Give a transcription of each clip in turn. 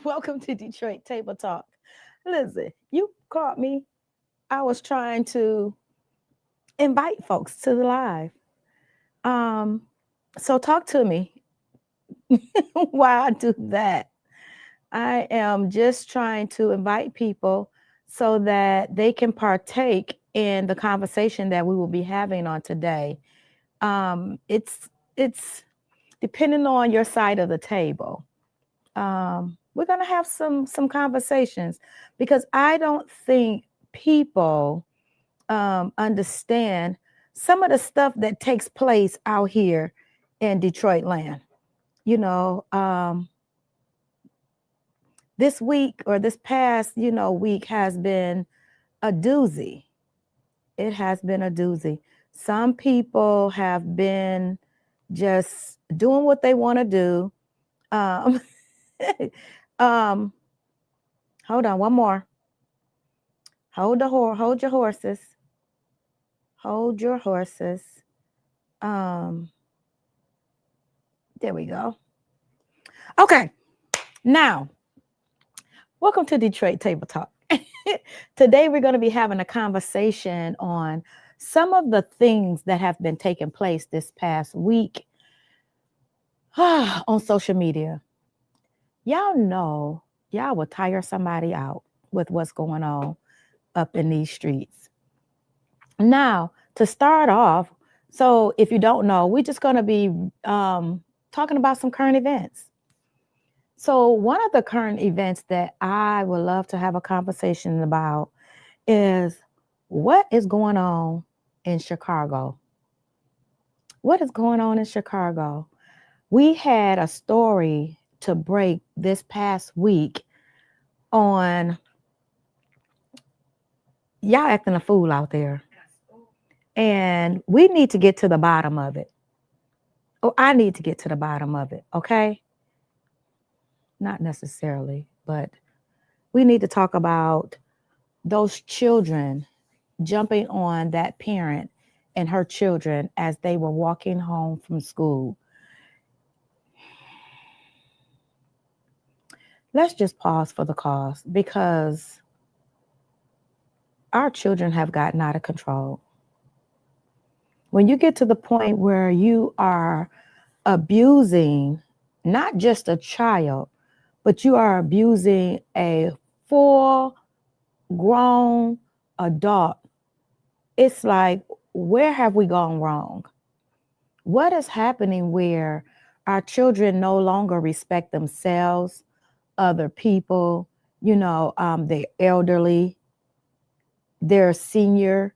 Welcome to Detroit Table Talk. Listen, you caught me. I was trying to invite folks to the live. Um, so talk to me while I do that. I am just trying to invite people so that they can partake in the conversation that we will be having on today. It's depending on your side of the table. We're gonna have some conversations because I don't think people understand some of the stuff that takes place out here in Detroit land. You know, this week or this past, week has been a doozy. It has been a doozy. Some people have been just doing what they want to do. Um, um, hold on, one more. Hold your horses. Hold your horses. Um, there we go. Okay, now welcome to Detroit Table Talk. Today we're going to be having a conversation on some of the things that have been taking place this past week on social media. Y'all know, y'all will tire somebody out with what's going on up in these streets. Now, to start off, so if you don't know, we're just going to be talking about some current events. So, one of the current events that I would love to have a conversation about is what is going on in Chicago. What is going on in Chicago? We had a story to break this past week on y'all acting a fool out there. And we need to get to the bottom of it. Oh, I need to get to the bottom of it, okay? Not necessarily, but we need to talk about those children jumping on that parent and her children as they were walking home from school. Let's just pause for the cause because our children have gotten out of control. When you get to the point where you are abusing not just a child, but you are abusing a full grown adult, it's like, where have we gone wrong? What is happening where our children no longer respect themselves, other people, they're elderly, they're senior.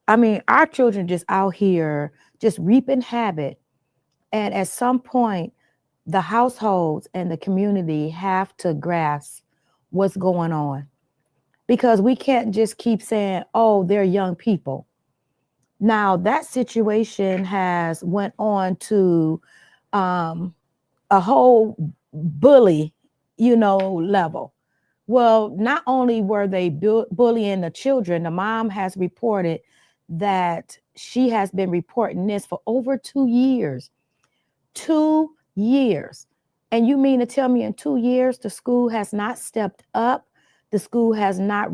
I mean, our children just out here just reaping habit. And at some point, the households and the community have to grasp what's going on because we can't just keep saying, oh, they're young people. Now that situation has went on to a whole bully, level. Well, not only were they bullying the children, the mom has reported that she has been reporting this for over 2 years. 2 years. And you mean to tell me in 2 years the school has not stepped up? The school has not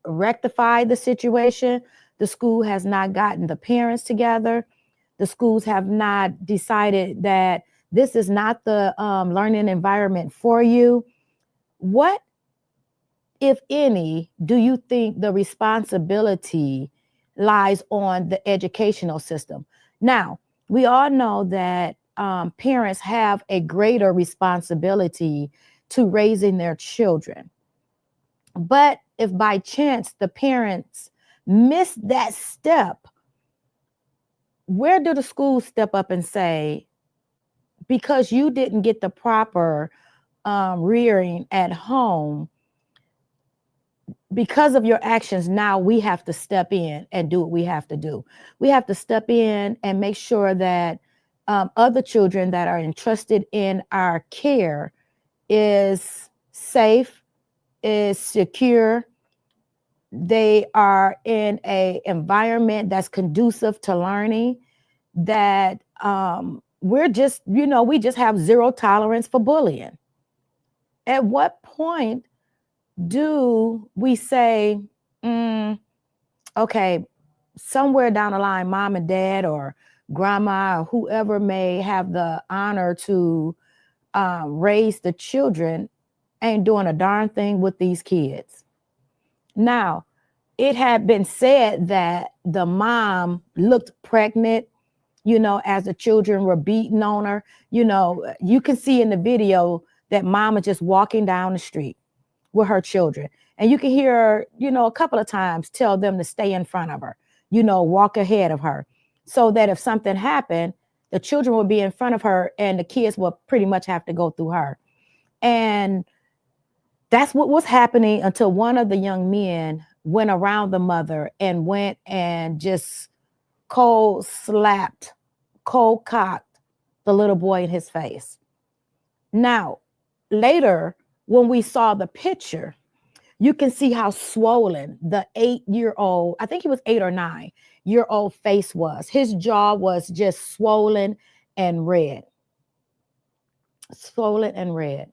rectified the situation. The school has not gotten the parents together. The schools have not decided that this is not the learning environment for you. What, if any, do you think the responsibility lies on the educational system? Now, we all know that parents have a greater responsibility to raising their children. But if by chance the parents miss that step, where do the schools step up and say, because you didn't get the proper rearing at home, because of your actions, now we have to step in and do what we have to do. We have to step in and make sure that other children that are entrusted in our care is safe, is secure. They are in an environment that's conducive to learning, that we're just, we just have zero tolerance for bullying. At what point do we say, okay, somewhere down the line, mom and dad or grandma or whoever may have the honor to raise the children ain't doing a darn thing with these kids? Now, it had been said that the mom looked pregnant, as the children were beating on her. You can see in the video that mama just walking down the street with her children. And you can hear her, a couple of times tell them to stay in front of her, walk ahead of her, so that if something happened, the children would be in front of her and the kids will pretty much have to go through her. And that's what was happening until one of the young men went around the mother and went and just cold cocked the little boy in his face. Now, later, when we saw the picture, you can see how swollen the 8-year-old, I think he was 8 or 9-year-old face was. His jaw was just swollen and red. Swollen and red.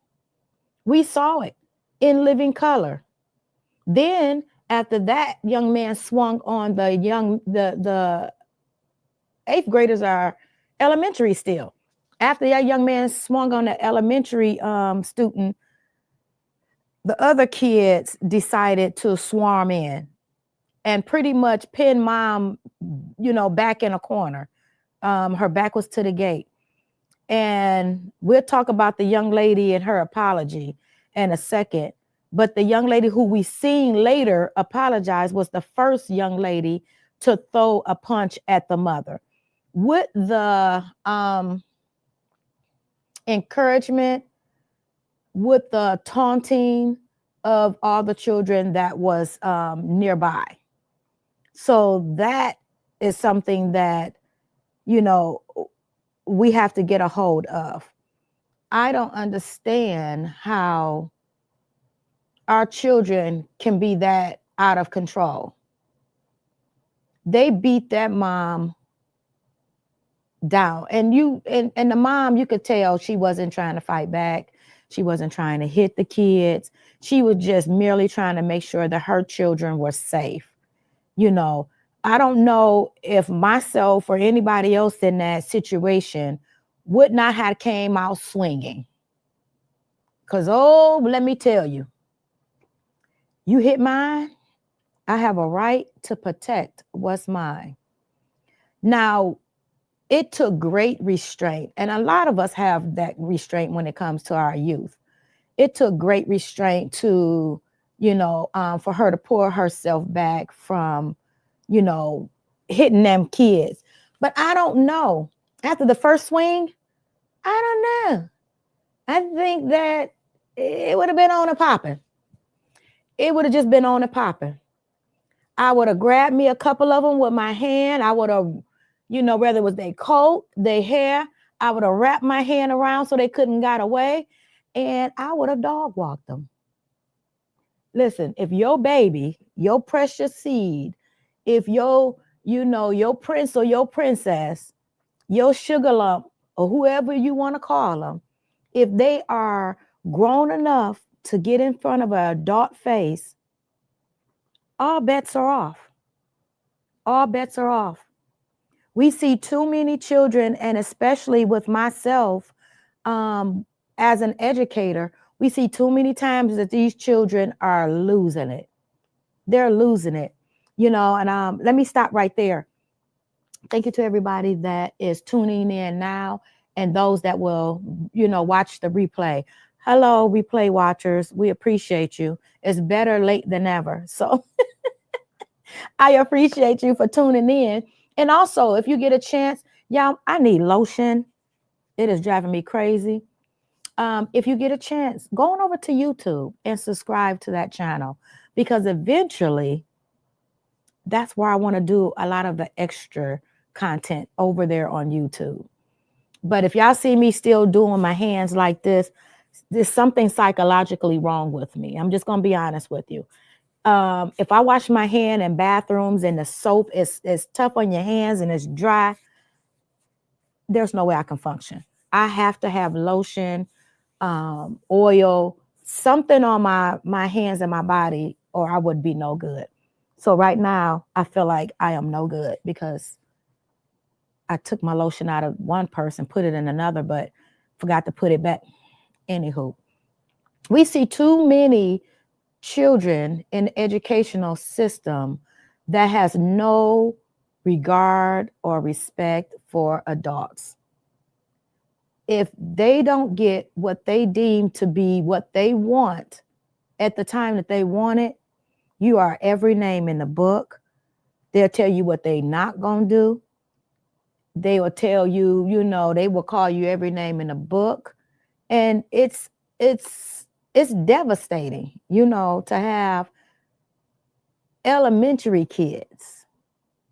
We saw it in living color. Then after that, young man swung on the 8th graders are elementary still. After that young man swung on the elementary student, the other kids decided to swarm in and pretty much pin mom, back in a corner. Her back was to the gate. And we'll talk about the young lady and her apology in a second. But the young lady who we seen later apologize was the first young lady to throw a punch at the mother. With the encouragement, with the taunting of all the children that was nearby. So that is something that, we have to get a hold of. I don't understand how our children can be that out of control. They beat that mom down, and the mom, you could tell she wasn't trying to fight back. She wasn't trying to hit the kids. She was just merely trying to make sure that her children were safe. I don't know if myself or anybody else in that situation would not have came out swinging. Because, let me tell you, you hit mine, I have a right to protect what's mine. Now, it took great restraint, and a lot of us have that restraint when it comes to our youth. It took great restraint to, for her to pull herself back from, hitting them kids. But I don't know. After the first swing, I don't know. I think that it would have been on and popping. It would have just been on and popping. I would have grabbed me a couple of them with my hand. I would have, whether it was their coat, their hair, I would have wrapped my hand around so they couldn't get away, and I would have dog walked them. Listen, if your baby, your precious seed, if your prince or your princess, your sugar lump, or whoever you want to call them, if they are grown enough to get in front of an adult face, all bets are off. All bets are off. We see too many children, and especially with myself, as an educator, we see too many times that these children are losing it. They're losing it, and let me stop right there. Thank you to everybody that is tuning in now and those that will, watch the replay. Hello, replay watchers. We appreciate you. It's better late than never. So I appreciate you for tuning in. And also, if you get a chance, y'all, I need lotion. It is driving me crazy. If you get a chance, go on over to YouTube and subscribe to that channel, because eventually that's where I want to do a lot of the extra content over there on YouTube. But if y'all see me still doing my hands like this, there's something psychologically wrong with me. I'm just going to be honest with you. If I wash my hand in bathrooms and the soap is tough on your hands and it's dry, there's no way I can function. I have to have lotion, oil, something on my hands and my body, or I would be no good. So right now, I feel like I am no good because I took my lotion out of one person, put it in another, but forgot to put it back. Anywho, we see too many children in the educational system that has no regard or respect for adults. If they don't get what they deem to be what they want at the time that they want it, you are every name in the book. They'll tell you what they not gonna do. They will tell you, they will call you every name in the book. And it's devastating, to have elementary kids.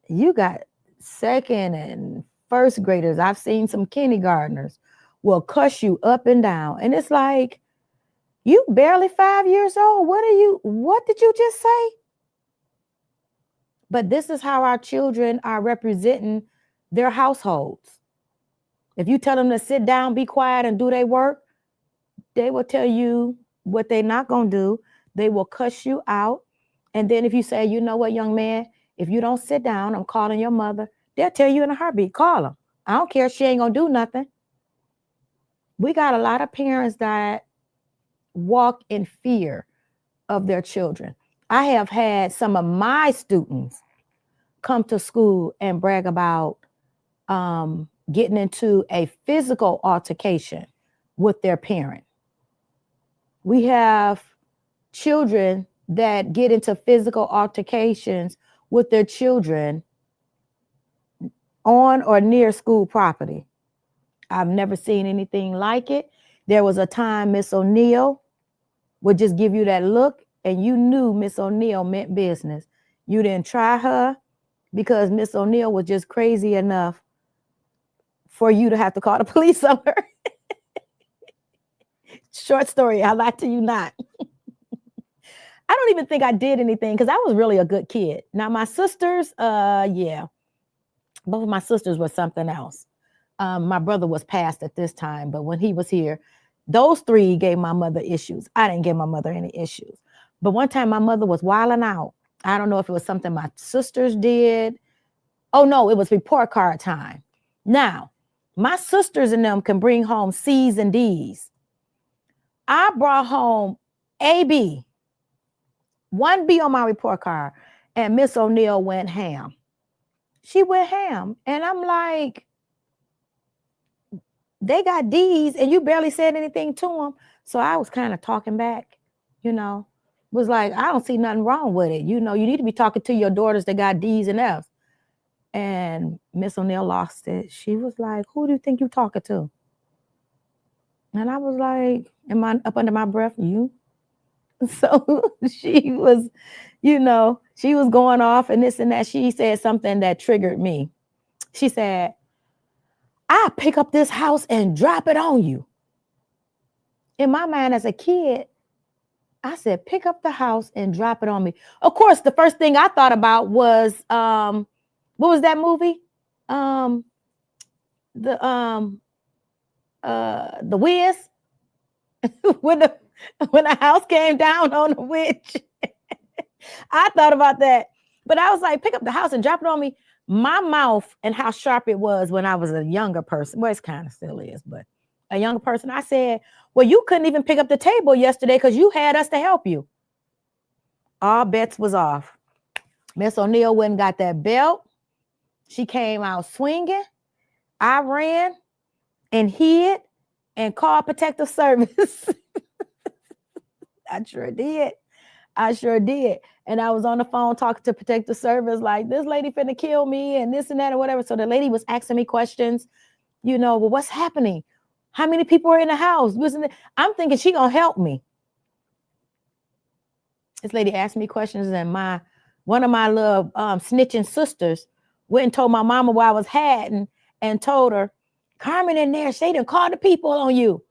You got second and first graders. I've seen some kindergartners will cuss you up and down. And it's like, you barely 5 years old. What did you just say? But this is how our children are representing their households. If you tell them to sit down, be quiet, and do their work, they will tell you what they're not going to do. They will cuss you out. And then if you say, you know what, young man, if you don't sit down, I'm calling your mother, they'll tell you in a heartbeat, call them. I don't care. She ain't going to do nothing. We got a lot of parents that walk in fear of their children. I have had some of my students come to school and brag about getting into a physical altercation with their parent. We have children that get into physical altercations with their children on or near school property. I've never seen anything like it. There was a time Miss O'Neill would just give you that look and you knew Miss O'Neill meant business. You didn't try her because Miss O'Neill was just crazy enough for you to have to call the police on her. Short story, I lie to you not. I don't even think I did anything because I was really a good kid. Now my sisters, yeah, both of my sisters were something else. My brother was passed at this time, but when he was here, those three gave my mother issues. I didn't give my mother any issues. But one time my mother was wilding out. I don't know if it was something my sisters did. Oh no, it was report card time. Now, my sisters and them can bring home C's and D's. I brought home AB, 1B on my report card, and Miss O'Neill went ham. She went ham. And I'm like, they got D's and you barely said anything to them. So I was kind of talking back, was like, I don't see nothing wrong with it. You need to be talking to your daughters that got D's and F's. And Miss O'Neill lost it. She was like, who do you think you're talking to? And I was like, am I up under my breath? You? So she was, she was going off and this and that. She said something that triggered me. She said, I pick up this house and drop it on you. In my mind as a kid, I said, pick up the house and drop it on me. Of course, the first thing I thought about was, what was that movie? The Wiz. when the house came down on the witch. I thought about that. But I was like, pick up the house and drop it on me. My mouth and how sharp it was when I was a younger person. Well, it kind of still is, but a younger person. I said, well, you couldn't even pick up the table yesterday because you had us to help you. All bets was off. Miss O'Neill went and got that belt. She came out swinging. I ran and hid and called protective service. I sure did. And I was on the phone talking to protective service like, this lady finna kill me and this and that or whatever. So the lady was asking me questions, well, what's happening? How many people are in the house? I'm thinking she gonna help me. This lady asked me questions and one of my little snitching sisters went and told my mama where I was hiding and told her, Carmen in there, she done called the people on you.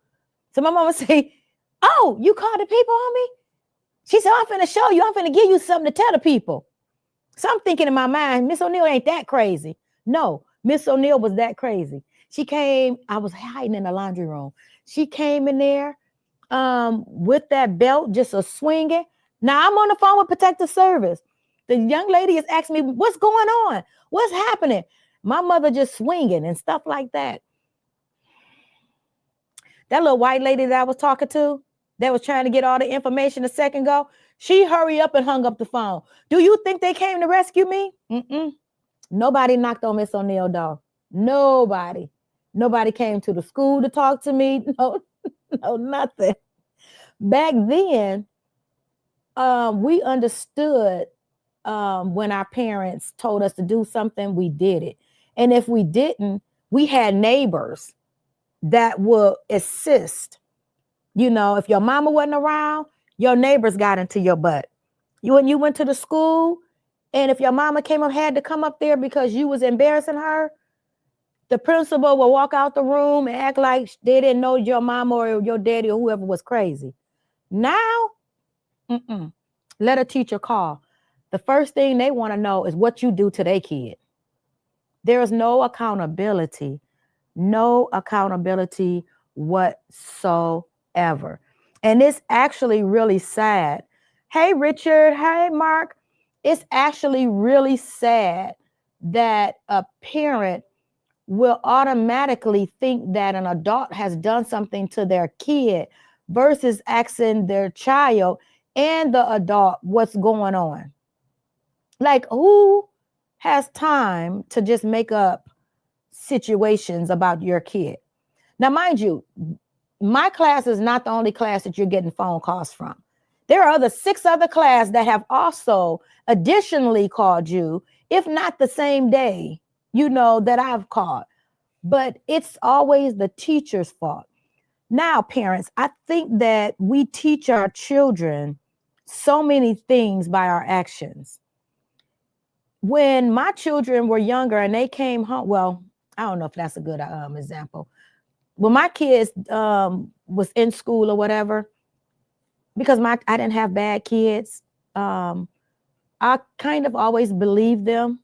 So my mama say, oh, you called the people on me? She said, I'm finna show you. I'm finna give you something to tell the people. So I'm thinking in my mind, Miss O'Neill ain't that crazy. No, Miss O'Neill was that crazy. She came, I was hiding in the laundry room. She came in there with that belt, just a swinging. Now I'm on the phone with protective service. The young lady is asking me, what's going on? What's happening? My mother just swinging and stuff like that. That little white lady that I was talking to, that was trying to get all the information a second ago, she hurried up and hung up the phone. Do you think they came to rescue me? Nobody knocked on Miss O'Neal door. Nobody. Nobody came to the school to talk to me. No, no, nothing. Back then, we understood when our parents told us to do something, we did it. And if we didn't, we had neighbors that would assist. You know, if your mama wasn't around, your neighbors got into your butt. When you went to the school, and if your mama had to come up there because you was embarrassing her, the principal will walk out the room and act like they didn't know your mama or your daddy or whoever was crazy. Now, let a teacher call. The first thing they want to know is what you do to their kid. There is no accountability whatsoever. And it's actually really sad. Hey, Richard. Hey, Mark. It's actually really sad that a parent will automatically think that an adult has done something to their kid versus asking their child and the adult what's going on. Like, who has time to just make up situations about your kid? Now, mind you, my class is not the only class that you're getting phone calls from. There are 6 other classes that have also additionally called you, if not the same day, that I've called. But it's always the teacher's fault. Now, parents, I think that we teach our children so many things by our actions. When my children were younger and they came home, well, I don't know if that's a good example. When my kids was in school or whatever, because I didn't have bad kids, I kind of always believed them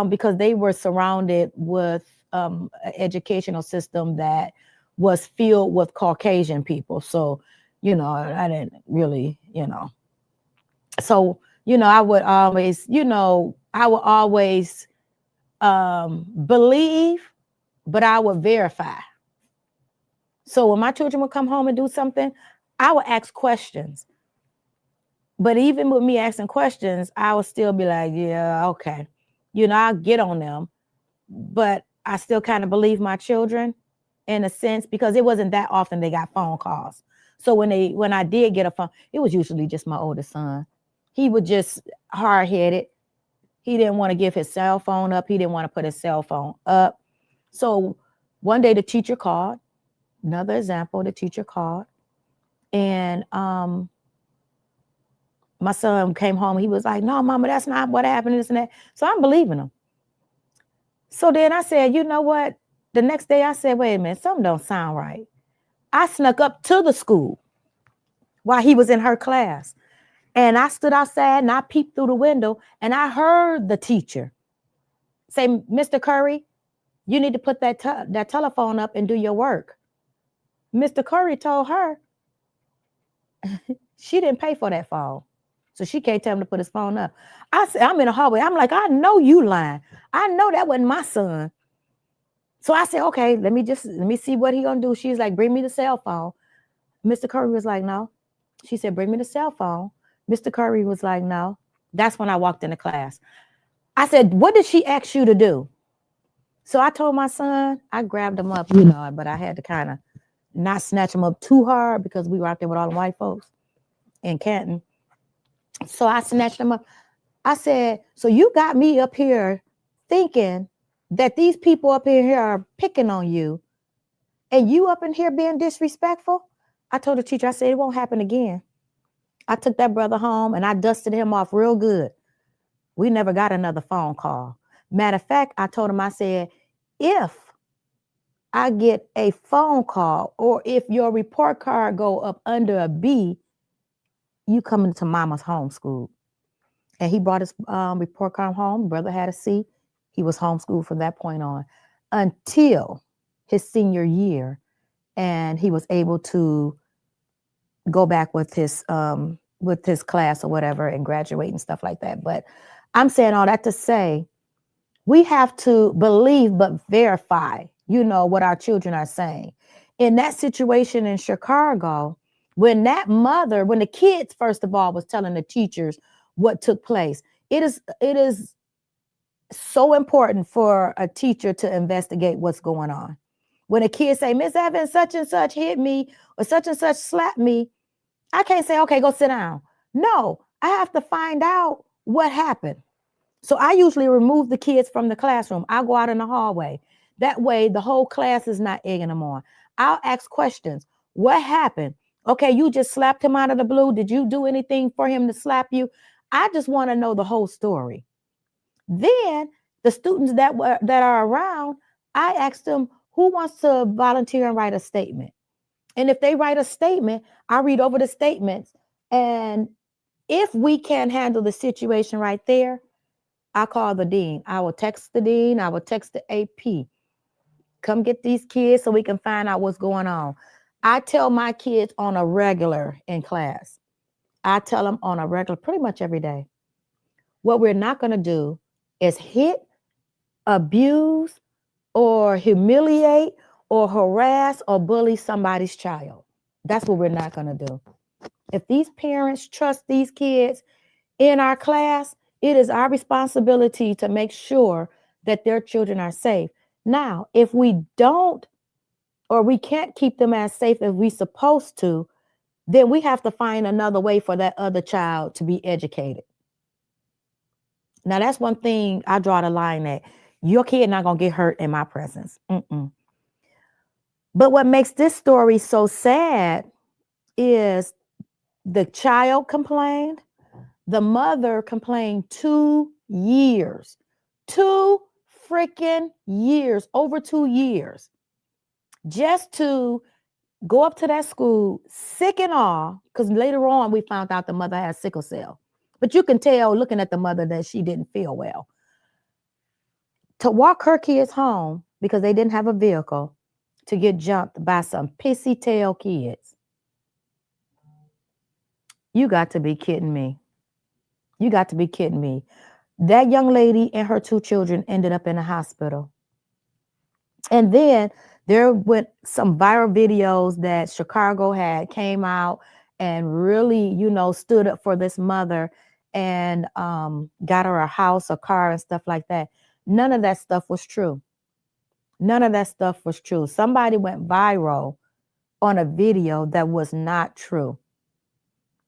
because they were surrounded with an educational system that was filled with Caucasian people. So, I didn't really, So, I would always, believe, but I would verify. So when my children would come home and do something, I would ask questions. But even with me asking questions, I would still be like, yeah, okay. I'll get on them. But I still kind of believe my children in a sense, because it wasn't that often they got phone calls. So when I did get a phone, it was usually just my oldest son. He was just hard-headed. He didn't want to give his cell phone up. He didn't want to put his cell phone up. So one day the teacher called. Another example, the teacher called. And my son came home. He was like, no, Mama, that's not what happened, this and that. So I'm believing him. So then I said, you know what? The next day I said, wait a minute, something don't sound right. I snuck up to the school while he was in her class. And I stood outside and I peeped through the window and I heard the teacher say, Mr. Curry, you need to put that telephone up and do your work. Mr. Curry told her she didn't pay for that phone. So she can't tell him to put his phone up. I said, I'm in the hallway. I'm like, I know you lying. I know that wasn't my son. So I said, okay, let me see what he gonna do. She's like, bring me the cell phone. Mr. Curry was like, no. She said, bring me the cell phone. Mr. Curry was like, no. That's when I walked into class. I said, what did she ask you to do? So I told my son, I grabbed him up, but I had to kind of not snatch him up too hard because we were out there with all the white folks in Canton. So I snatched him up. I said, so you got me up here thinking that these people up in here are picking on you and you up in here being disrespectful? I told the teacher, I said, it won't happen again. I took that brother home and I dusted him off real good. We never got another phone call. Matter of fact, I told him, I said, if I get a phone call or if your report card go up under a B, you come into Mama's homeschool. And he brought his report card home. Brother had a C. He was homeschooled from that point on. until his senior year, and he was able to go back with his class or whatever and graduate and stuff like that. But I'm saying all that to say, we have to believe but verify, what our children are saying. In that situation in Chicago, when the kids, first of all, was telling the teachers what took place, it is so important for a teacher to investigate what's going on. When a kid say, Miss Evans, such and such hit me, or such and such slapped me, I can't say, okay, go sit down. No, I have to find out what happened. So I usually remove the kids from the classroom. I'll go out in the hallway. That way, the whole class is not egging them on. I'll ask questions. What happened? Okay, you just slapped him out of the blue. Did you do anything for him to slap you? I just want to know the whole story. Then the students that are around, I ask them, who wants to volunteer and write a statement? And if they write a statement, I read over the statements. And if we can't handle the situation right there, I call the dean. I will text the dean. I will text the AP. Come get these kids so we can find out what's going on. I tell my kids on a regular in class. I tell them on a regular, pretty much every day. What we're not going to do is hit, abuse, or humiliate, or harass, or bully somebody's child. That's what we're not going to do. If these parents trust these kids in our class, it is our responsibility to make sure that their children are safe. Now, if we don't, or we can't keep them as safe as we're supposed to, then we have to find another way for that other child to be educated. Now, that's one thing I draw the line at. Your kid not going to get hurt in my presence. But what makes this story so sad is the child complained. The mother complained 2 years. 2 freaking years, over 2 years, just to go up to that school, sick and all, because later on we found out the mother has sickle cell. But you can tell looking at the mother that she didn't feel well. To walk her kids home because they didn't have a vehicle, to get jumped by some pissy tail kids. You got to be kidding me. You got to be kidding me. That young lady and her 2 children ended up in a hospital. And then there went some viral videos that Chicago had came out and really, stood up for this mother and got her a house, a car, and stuff like that. None of that stuff was true. None of that stuff was true. Somebody went viral on a video that was not true.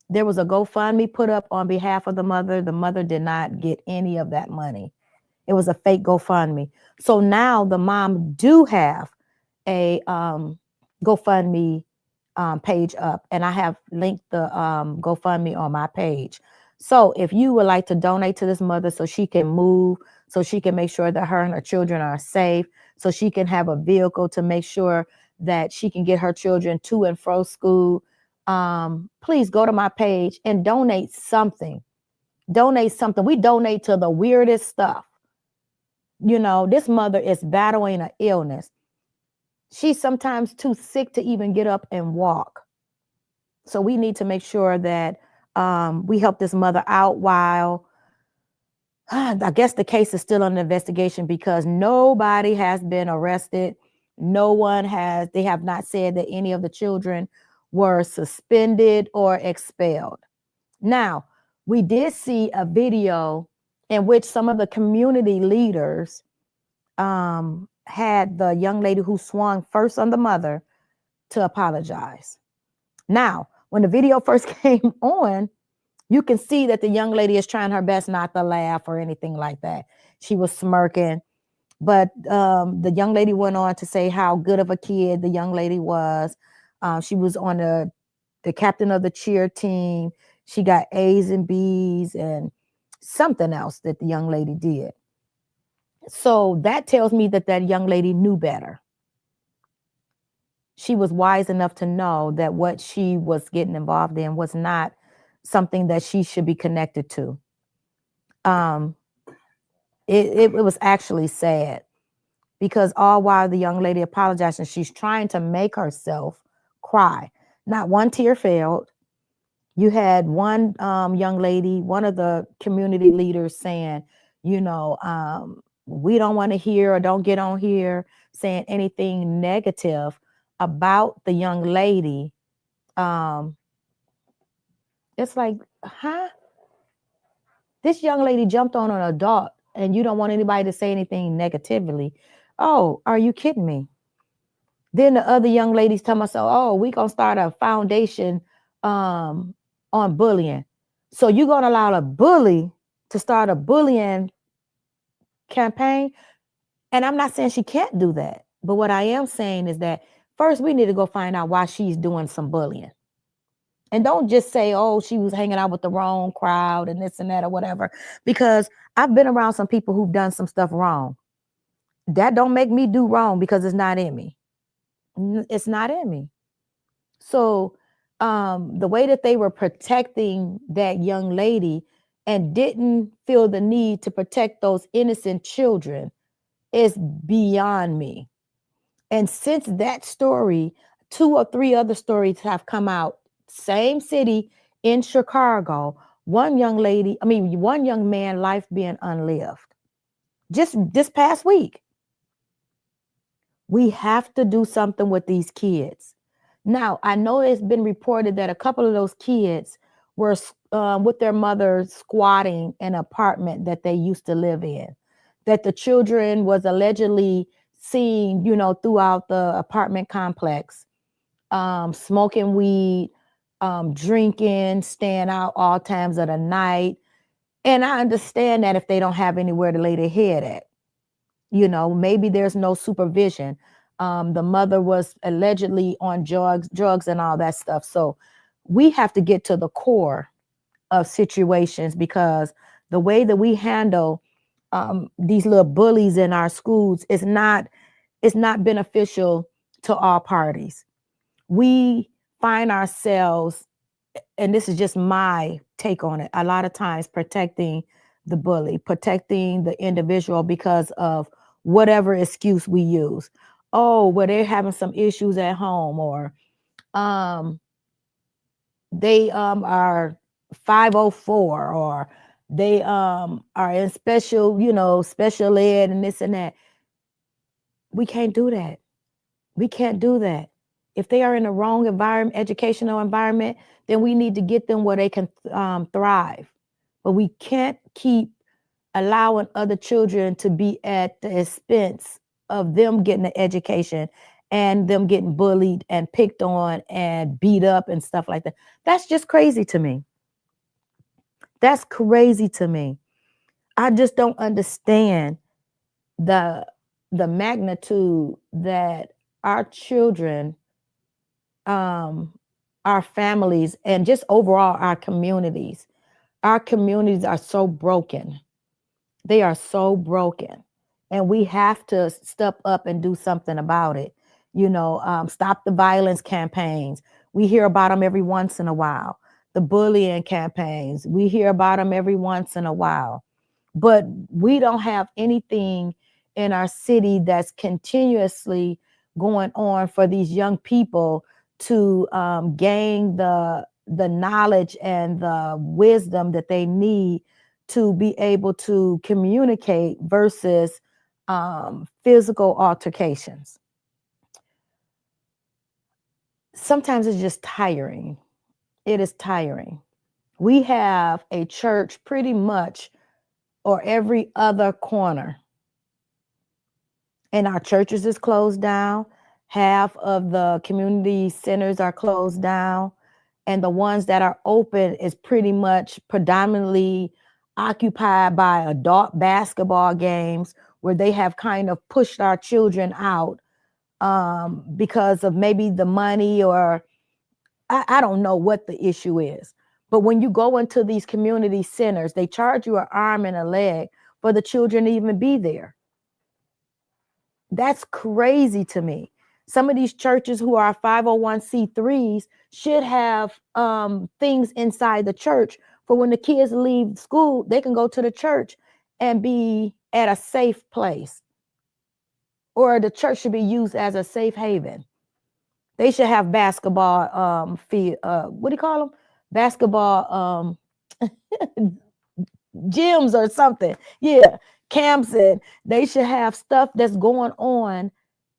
There was a GoFundMe put up on behalf of the mother. The mother did not get any of that money. It was a fake GoFundMe. So now the mom do have a GoFundMe page up, and I have linked the GoFundMe on my page. So if you would like to donate to this mother so she can move, so she can make sure that her and her children are safe, so she can have a vehicle to make sure that she can get her children to and fro school, please go to my page and donate something. Donate something. We donate to the weirdest stuff. This mother is battling an illness. She's sometimes too sick to even get up and walk. So we need to make sure that we help this mother out while I guess the case is still under investigation because nobody has been arrested. They have not said that any of the children were suspended or expelled. Now, we did see a video in which some of the community leaders had the young lady who swung first on the mother to apologize. Now, when the video first came on, you can see that the young lady is trying her best not to laugh or anything like that. She was smirking, but the young lady went on to say how good of a kid the young lady was. She was on the captain of the cheer team. She got A's and B's and something else that the young lady did. So that tells me that that young lady knew better. She was wise enough to know that what she was getting involved in was not something that she should be connected to. It was actually sad because all while the young lady apologized and she's trying to make herself cry. Not one tear failed. You had one young lady, one of the community leaders saying, we don't want to hear or don't get on here saying anything negative about the young lady. It's like, huh? This young lady jumped on an adult and you don't want anybody to say anything negatively. Oh, are you kidding me? Then the other young ladies tell myself, oh, we gonna start a foundation on bullying. So you're gonna allow a bully to start a bullying campaign? And I'm not saying she can't do that. But what I am saying is that first we need to go find out why she's doing some bullying. And don't just say, oh, she was hanging out with the wrong crowd and this and that or whatever. Because I've been around some people who've done some stuff wrong. That don't make me do wrong because it's not in me. It's not in me. So the way that they were protecting that young lady and didn't feel the need to protect those innocent children is beyond me. And since that story, 2 or 3 other stories have come out, same city in Chicago, one young man, life being unlived. Just this past week. We have to do something with these kids. Now, I know it's been reported that a couple of those kids were with their mother squatting in an apartment that they used to live in, that the children was allegedly seen, throughout the apartment complex, smoking weed, drinking, staying out all times of the night. And I understand that if they don't have anywhere to lay their head at, maybe there's no supervision. The mother was allegedly on drugs and all that stuff. So we have to get to the core of situations, because the way that we handle these little bullies in our schools is not beneficial to all parties. We find ourselves, and this is just my take on it, a lot of times protecting the bully, protecting the individual because of whatever excuse we use. Oh, well, they're having some issues at home, or they are 504, or they are in special ed and this and that. We can't do that. We can't do that. If they are in the wrong environment, educational environment, then we need to get them where they can thrive. But we can't keep allowing other children to be at the expense of them getting an education and them getting bullied and picked on and beat up and stuff like that. That's just crazy to me. That's crazy to me. I just don't understand the magnitude that our children, our families, and just overall our communities are so broken. They are so broken, and we have to step up and do something about it. Stop the violence campaigns. We hear about them every once in a while. The bullying campaigns, we hear about them every once in a while. But we don't have anything in our city that's continuously going on for these young people to gain the knowledge and the wisdom that they need to be able to communicate versus physical altercations. Sometimes it's just tiring. It is tiring. We have a church pretty much or every other corner, and our churches is closed down. Half of the community centers are closed down, and the ones that are open is pretty much predominantly occupied by adult basketball games, where they have kind of pushed our children out because of maybe the money, or I don't know what the issue is. But when you go into these community centers, they charge you an arm and a leg for the children to even be there. That's crazy to me. Some of these churches who are 501c3s should have things inside the church for when the kids leave school, they can go to the church and be at a safe place. or the church should be used as a safe haven. They should have basketball what do you call them? Basketball gyms or something. Yeah, camps, and they should have stuff that's going on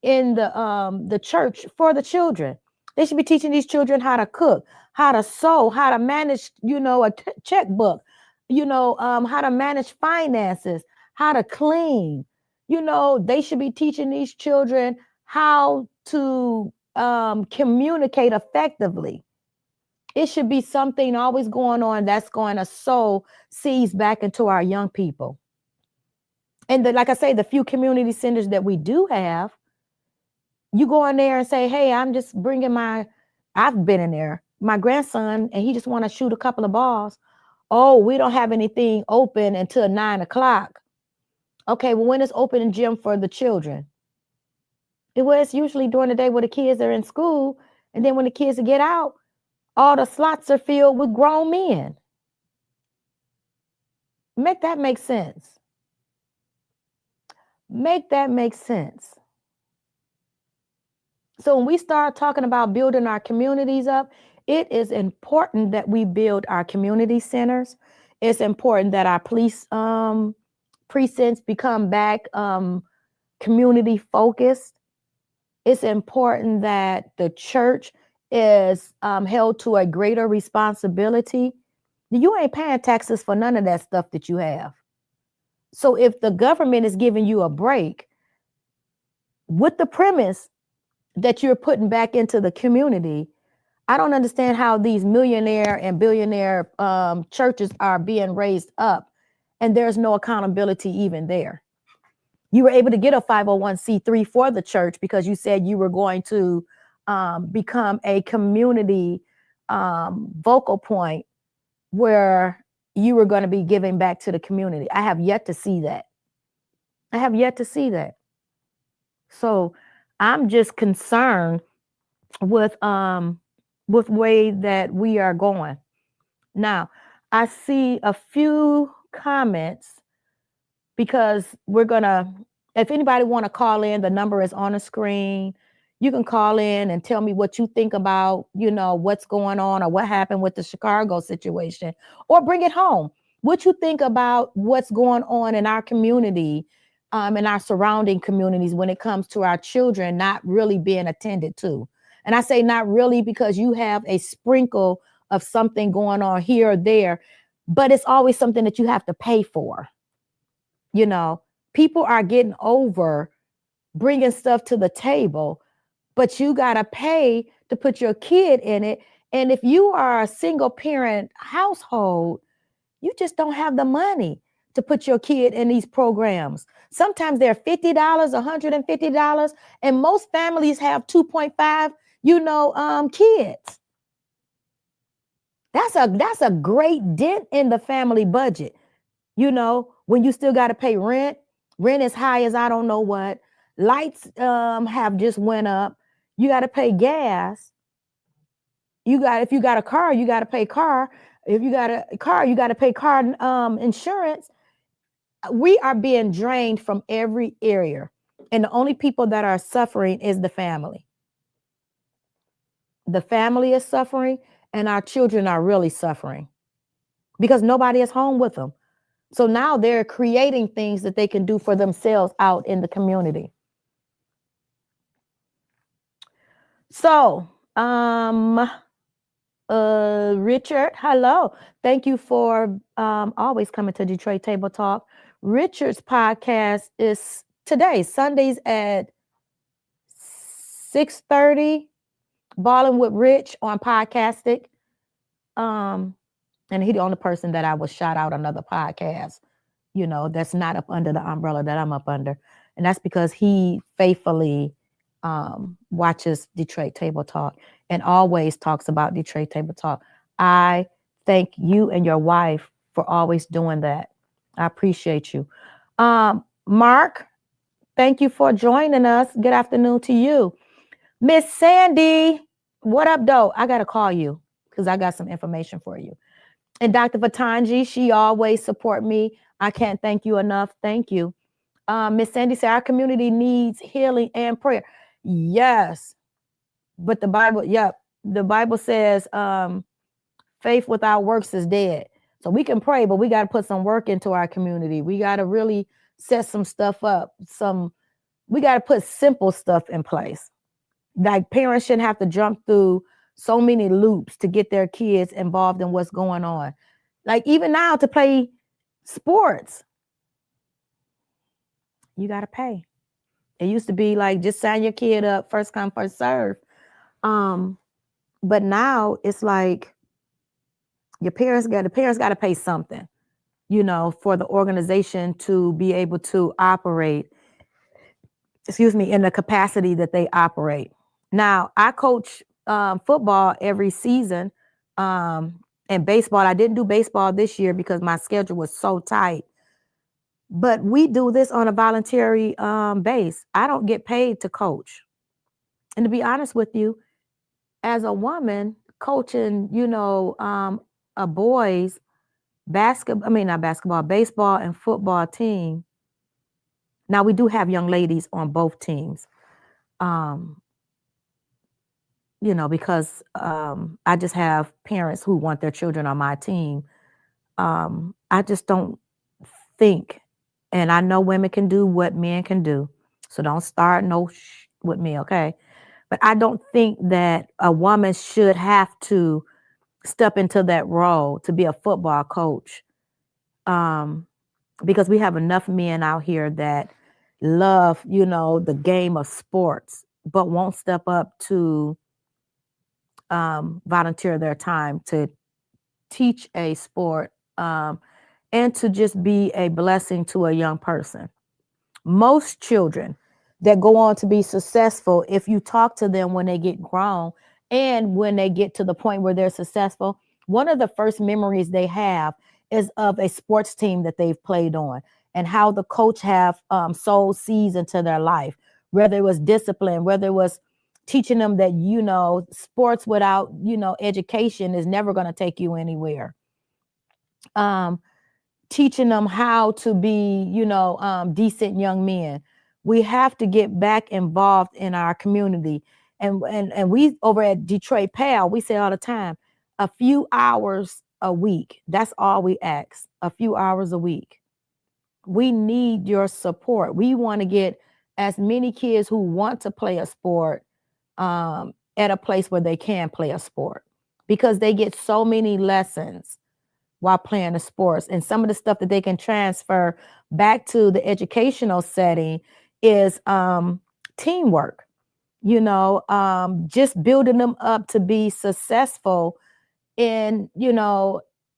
in the church for the children. They should be teaching these children how to cook, how to sew, how to manage, a checkbook, how to manage finances, how to clean. They should be teaching these children how to communicate effectively. It should be something always going on that's going to sow seeds back into our young people. And like I say, the few community centers that we do have, you go in there and say, hey, I'm just bringing I've been in there, my grandson, and he just want to shoot a couple of balls. Oh, we don't have anything open until 9 o'clock. Okay, well, when is open in gym for the children? It's usually during the day where the kids are in school. And then when the kids get out, all the slots are filled with grown men. Make that make sense. Make that make sense. So when we start talking about building our communities up, it is important that we build our community centers. It's important that our police precincts become back community focused. It's important that the church is held to a greater responsibility. You ain't paying taxes for none of that stuff that you have. So if the government is giving you a break with the premise that you're putting back into the community, I don't understand how these millionaire and billionaire churches are being raised up and there's no accountability even there. You were able to get a 501c3 for the church because you said you were going to become a community vocal point where you were going to be giving back to the community. I have yet to see that. So I'm just concerned with way that we are going. Now, I see a few comments because if anybody want to call in, the number is on the screen. You can call in and tell me what you think about, what's going on or what happened with the Chicago situation, or bring it home. What you think about what's going on in our community, in our surrounding communities when it comes to our children not really being attended to. And I say not really because you have a sprinkle of something going on here or there, but it's always something that you have to pay for. People are getting over bringing stuff to the table, but you got to pay to put your kid in it. And if you are a single parent household, you just don't have the money to put your kid in these programs. Sometimes they're $50, $150, and most families have 2.5, kids. That's a great dent in the family budget. When you still got to pay rent is high as I don't know what. Lights have just went up. You got to pay gas. If you got a car, you got to pay car. If you got a car, you got to pay car insurance. We are being drained from every area. And the only people that are suffering is the family. The family is suffering, and our children are really suffering because nobody is home with them. So now they're creating things that they can do for themselves out in the community. So, Richard, hello. Thank you for always coming to Detroit Table Talk. Richard's podcast is today, Sundays at 6:30, Balling with Rich on Podcastic. And he's the only person that I would shout out another podcast, that's not up under the umbrella that I'm up under. And that's because he faithfully watches Detroit Table Talk and always talks about Detroit Table Talk. I thank you and your wife for always doing that. I appreciate you. Mark, thank you for joining us. Good afternoon to you. Miss Sandy, what up, though? I got to call you because I got some information for you. And Dr. Vatanji, she always support me. I can't thank you enough. Thank you. Miss Sandy said our community needs healing and prayer. Yes, but the Bible, the Bible says faith without works is dead. So we can pray, but we got to put some work into our community. We got to really set some stuff up. We got to put simple stuff in place. Like parents shouldn't have to jump through so many loops to get their kids involved in what's going on. Like even now to play sports, you got to pay. It used to be like just sign your kid up, first come, first serve. But now it's like the parents got to pay something, for the organization to be able to operate, in the capacity that they operate. Now, I coach football every season, and baseball. I didn't do baseball this year because my schedule was so tight. But we do this on a voluntary base. I don't get paid to coach. And to be honest with you, as a woman coaching, a boys baseball and football team. Now we do have young ladies on both teams. Because I just have parents who want their children on my team. I just don't think, and I know women can do what men can do. So don't start with me, okay? But I don't think that a woman should have to step into that role to be a football coach. Because we have enough men out here that love, the game of sports, but won't step up to volunteer their time to teach a sport and to just be a blessing to a young person. Most children that go on to be successful, if you talk to them when they get grown and when they get to the point where they're successful, one of the first memories they have is of a sports team that they've played on and how the coach have sowed seeds into their life, whether it was discipline, whether it was teaching them that, sports without, education is never going to take you anywhere. Teaching them how to be, decent young men. We have to get back involved in our community. And we over at Detroit PAL, we say all the time, a few hours a week. That's all we ask, a few hours a week. We need your support. We want to get as many kids who want to play a sport at a place where they can play a sport, because they get so many lessons while playing the sports. And some of the stuff that they can transfer back to the educational setting is teamwork, just building them up to be successful in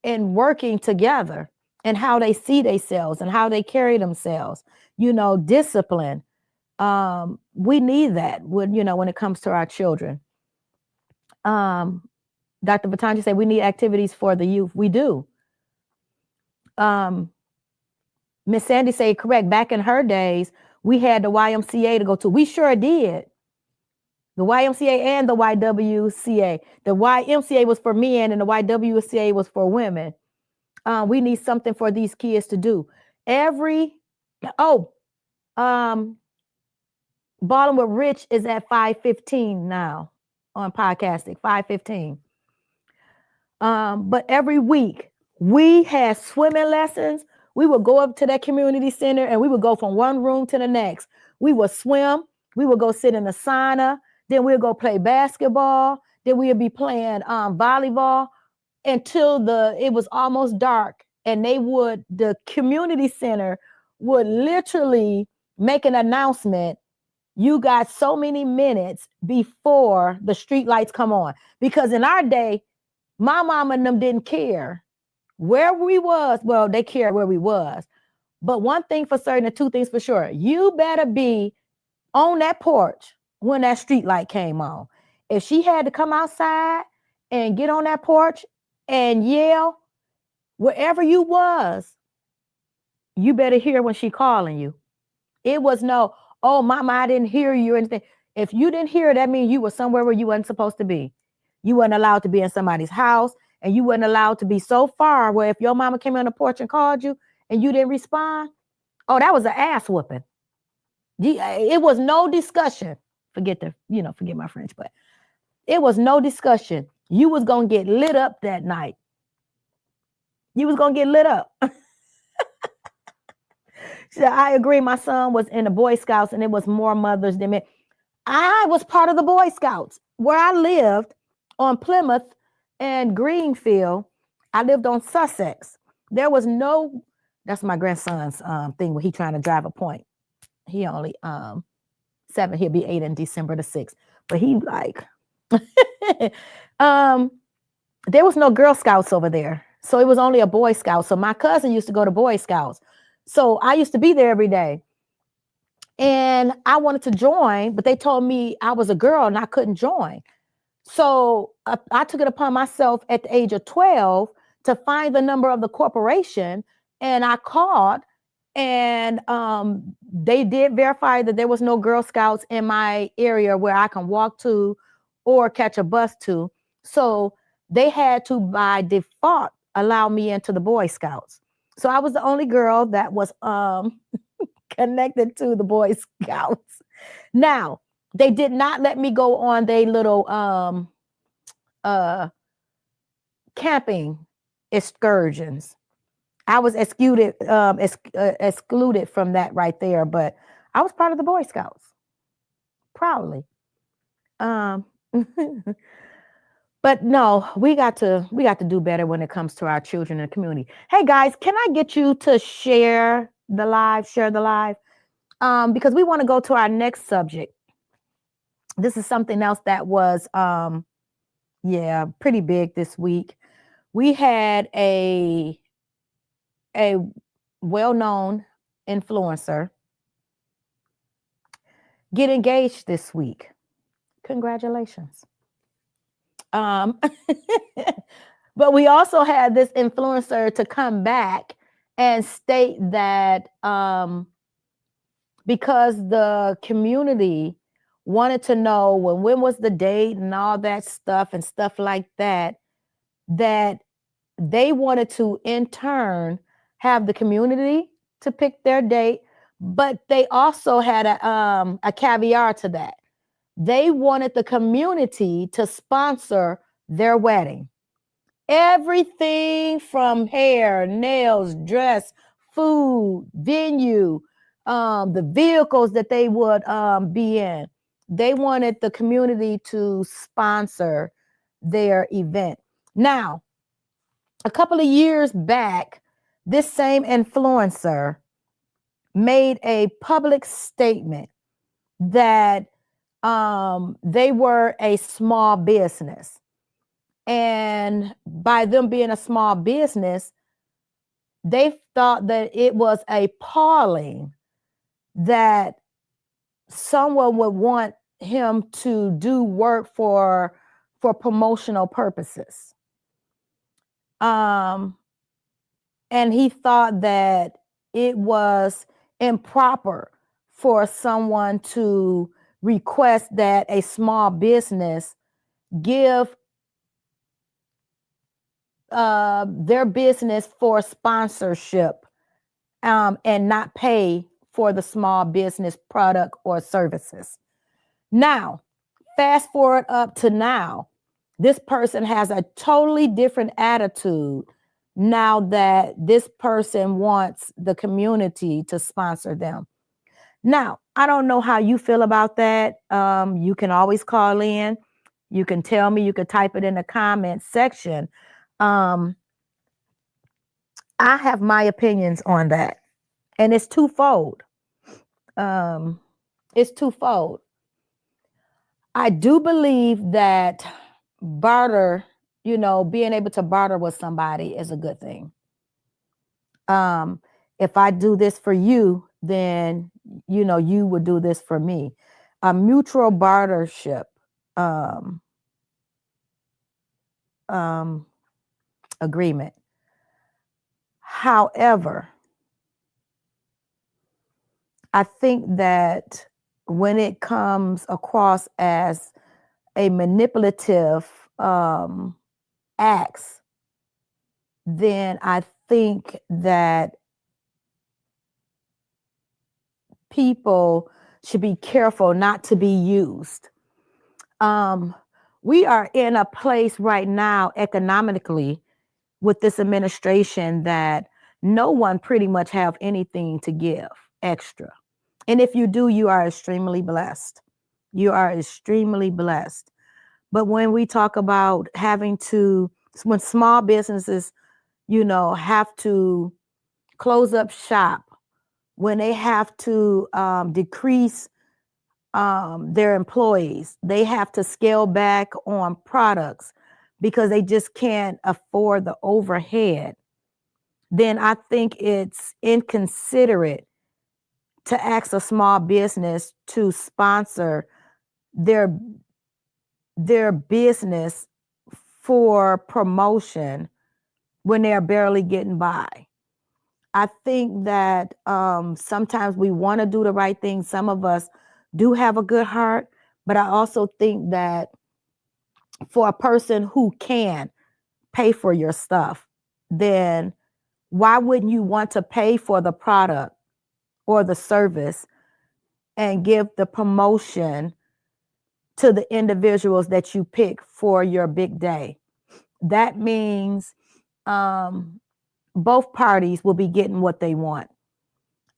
working together and how they see themselves and how they carry themselves, discipline. We need that when it comes to our children. Dr. Batanji said we need activities for the youth. We do. Miss Sandy said correct. Back in her days, we had the YMCA to go to. We sure did. The YMCA and the YWCA. The YMCA was for men and the YWCA was for women. We need something for these kids to do. Balling with Rich is at 5:15 now on podcasting, 5:15. But every week we had swimming lessons. We would go up to that community center and we would go from one room to the next. We would swim. We would go sit in the sauna. Then we'd go play basketball. Then we'd be playing volleyball until it was almost dark. And the community center would literally make an announcement. You got so many minutes before the street lights come on. Because in our day, my mom and them didn't care where we was. Well, they cared where we was. But one thing for certain and two things for sure. You better be on that porch when that street light came on. If she had to come outside and get on that porch and yell, wherever you was, you better hear when she calling you. It was no, oh, mama, I didn't hear you or anything. If you didn't hear, that means you were somewhere where you wasn't supposed to be. You weren't allowed to be in somebody's house, and you weren't allowed to be so far where if your mama came on the porch and called you and you didn't respond, Oh, that was an ass whooping. It was no discussion. Forget my French, but it was no discussion. You was going to get lit up that night. You was going to get lit up. So I agree. My son was in the Boy Scouts, and it was more mothers than men. I was part of the Boy Scouts where I lived on Plymouth and Greenfield. I lived on Sussex. There was no, that's my grandson's thing where he trying to drive a point. He only 7, he'll be 8 in December the 6th. But he like, there was no Girl Scouts over there. So it was only a Boy Scout. So my cousin used to go to Boy Scouts. So I used to be there every day. And I wanted to join, but they told me I was a girl and I couldn't join. So I took it upon myself at the age of 12 to find the number of the corporation. And I called, and they did verify that there was no Girl Scouts in my area where I can walk to or catch a bus to. So they had to, by default, allow me into the Boy Scouts. So I was the only girl that was connected to the Boy Scouts. Now, they did not let me go on their little camping excursions. I was excluded from that right there, but I was part of the Boy Scouts. Proudly. But no, we got to do better when it comes to our children and the community. Hey guys, can I get you to share the live? Because we want to go to our next subject. This is something else that was pretty big this week. We had a well-known influencer get engaged this week. Congratulations. But we also had this influencer to come back and state that because the community wanted to know when was the date and all that stuff and stuff like that, that they wanted to in turn have the community to pick their date, but they also had a caveat to that. They wanted the community to sponsor their wedding. Everything from hair, nails, dress, food, venue, the vehicles that they would be in. They wanted the community to sponsor their event. Now, a couple of years back, this same influencer made a public statement that they were a small business. And by them being a small business, they thought that it was appalling that someone would want him to do work for promotional purposes. And he thought that it was improper for someone to request that a small business give their business for sponsorship and not pay for the small business product or services. Now, fast forward up to now, this person has a totally different attitude now that this person wants the community to sponsor them. Now, I don't know how you feel about that. You can always call in. You can tell me, you can type it in the comment section. I have my opinions on that. And it's twofold. I do believe that barter, being able to barter with somebody is a good thing. If I do this for you, then, you would do this for me. A mutual bartership agreement. However, I think that when it comes across as a manipulative acts, then I think that people should be careful not to be used. We are in a place right now economically with this administration that no one pretty much have anything to give extra. And if you do, you are extremely blessed. You are extremely blessed. But when we talk about when small businesses, have to close up shop, when they have to decrease their employees, they have to scale back on products because they just can't afford the overhead, then I think it's inconsiderate to ask a small business to sponsor their business for promotion when they're barely getting by. I think that sometimes we want to do the right thing. Some of us do have a good heart, but I also think that for a person who can pay for your stuff, then why wouldn't you want to pay for the product or the service and give the promotion to the individuals that you pick for your big day? That means both parties will be getting what they want.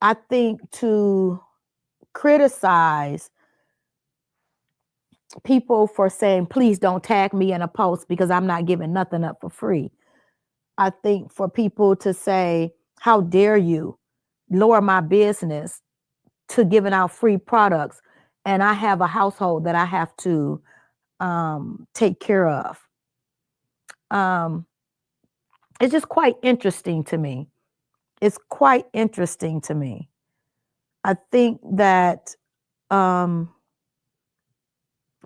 I think to criticize people for saying, please don't tag me in a post because I'm not giving nothing up for free. I think for people to say, how dare you lower my business to giving out free products, and I have a household that I have to take care of. It's just quite interesting to me. It's quite interesting to me. I think that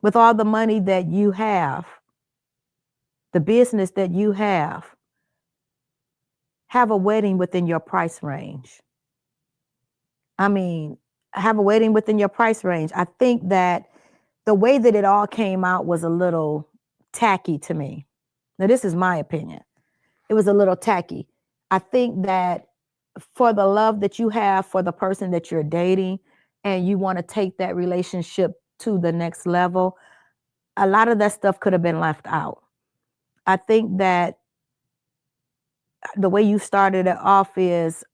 with all the money that you have, the business that you have a wedding within your price range. I mean, have a wedding within your price range. I think that the way that it all came out was a little tacky to me. Now, this is my opinion. It was a little tacky. I think that for the love that you have for the person that you're dating and you want to take that relationship to the next level, a lot of that stuff could have been left out. I think that the way you started it off is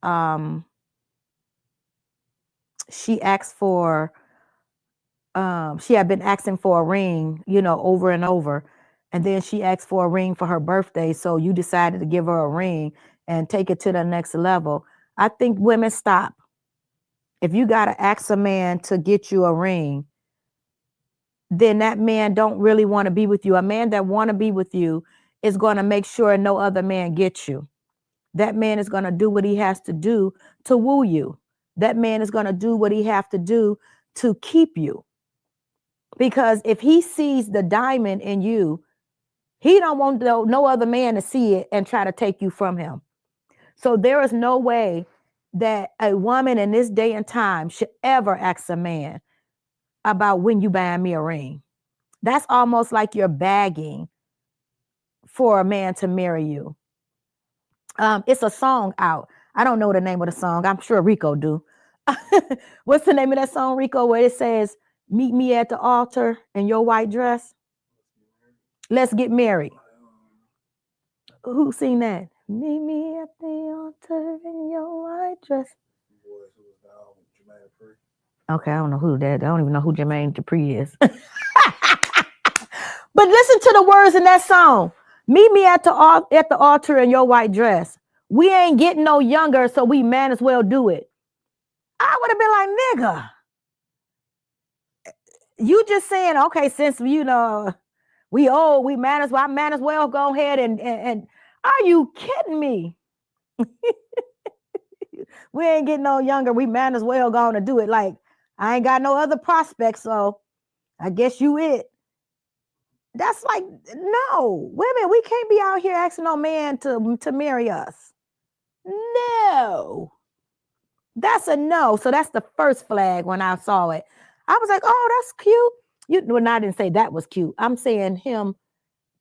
she asked for, she had been asking for a ring, over and over. And then she asked for a ring for her birthday. So you decided to give her a ring and take it to the next level. I think women, stop. If you got to ask a man to get you a ring, then that man don't really want to be with you. A man that want to be with you is going to make sure no other man gets you. That man is going to do what he has to do to woo you. That man is going to do what he has to do to keep you. Because if he sees the diamond in you, he don't want no other man to see it and try to take you from him. So there is no way that a woman in this day and time should ever ask a man about when you buying me a ring. That's almost like you're begging for a man to marry you. It's a song out. I don't know the name of the song. I'm sure Rico do. What's the name of that song, Rico, where it says, meet me at the altar in your white dress? Let's get married. Who sing that? Meet me at the altar in your white dress. Okay, I don't know who that. I don't even know who Jermaine Dupri is. But listen to the words in that song. Meet me at the altar in your white dress. We ain't getting no younger, so we might as well do it. I would have been like, nigga, you just saying, okay, since we old, I might as well go ahead and are you kidding me? We ain't getting no younger. We might as well go on to do it. Like, I ain't got no other prospects, so I guess you it. That's like, no, women, we can't be out here asking no man to marry us. No, that's a no. So that's the first flag when I saw it. I was like, oh, that's cute. I didn't say that was cute. I'm saying him